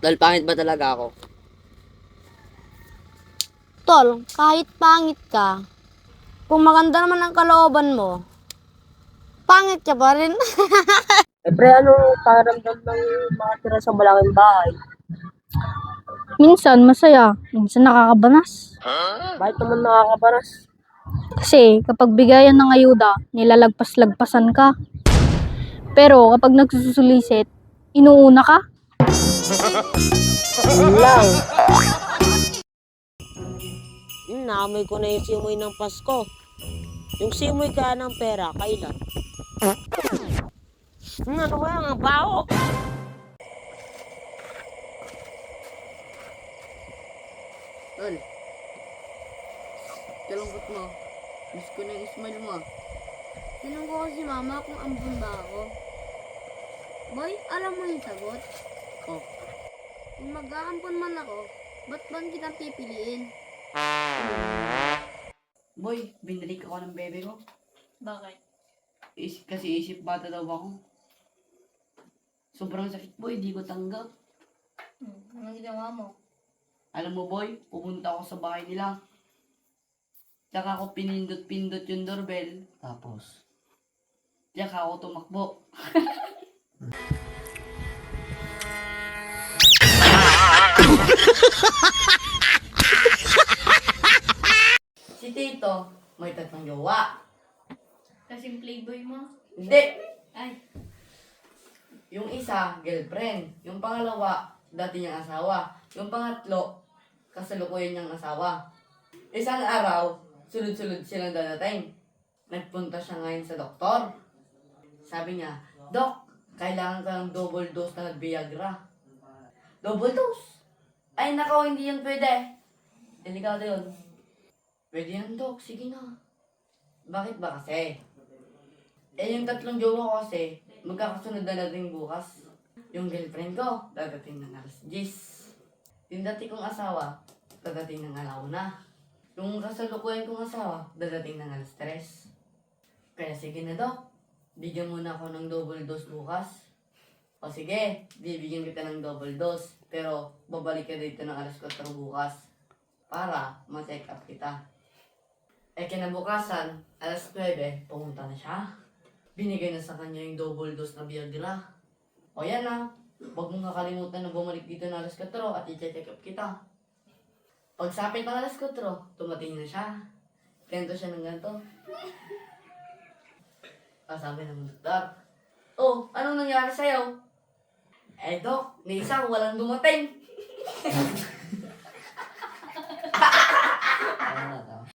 Dahil pangit ba talaga ako? Tol, kahit pangit ka, kung maganda naman ang kalooban mo, pangit ka pa rin. Eh, pre, ano pakiramdam ng makatira sa malaking bahay? Minsan masaya, minsan nakakabanas. Bakit naman nakakabaras? Kasi kapag bigayan ng ayuda, nilalagpas-lagpasan ka. Pero kapag nagsusulisit, inuuna ka. Yun lang. Naamoy ko na yung simoy ng Pasko. Yung simoy kaya ng pera, kailan? Ano ba yan? Ang baho! Tol. Kalungkot mo. Miss ko na yung smile mo. Tinanong ko kasi mama kung ambun ba ako. Boy, alam mo yung sagot? Oh. Kung mag-aampon man ako, ba't bang kitang pipiliin? Boy, binalik ako ng bebe ko. Bakit? Kasi isip bata daw ako. Sobrang sakit boy, di ko tanggap. Anong ginawa mo? Alam mo boy, pupunta ako sa bahay nila. Tsaka ako pinindot-pindot yung doorbell. Tapos, tsaka ako tumakbo. Si Tito, may tatlong jowa. Kasing playboy mo? Hindi! Ay. Yung isa, girlfriend. Yung pangalawa, dati niyang asawa. Yung pangatlo, kasalukuyan niyang asawa. Isang araw, sunod-sunod silang dadating. Nagpunta siya ngayon sa doktor. Sabi niya, Dok, kailangan ka ng double dose na Viagra. Double dose? Ay nakaw, hindi yan pwede. Delikado yun. Pwede yan, Dok. Sige na. Bakit ba kasi? Yung tatlong jowa ko kasi, magkakasunod na dating bukas. Yung girlfriend ko, dadating ng alas 10. Yung dati kong asawa, dadating ng alauna. Yung kasalukuyan kong asawa, dadating ng alas 3. Kaya sige na Dok, bigyan mo na ako ng double dose bukas. O sige, bibigyan kita ng double dose. Pero babalik ka dito ng alas 4 bukas para ma-check up kita. Kinabukasan, alas 9, pumunta na siya. Binigay na sa kanya yung double dose na Viagra. O yan na, huwag mong kakalimutan na bumalik dito ng alas 4 at i-check up kita. Pagsapit ng alas 4, tumating na siya. Ganito siya ng ganito. Sabi ng doktor, oh, anong nangyari sa'yo? Dok, ni isang walang dumating.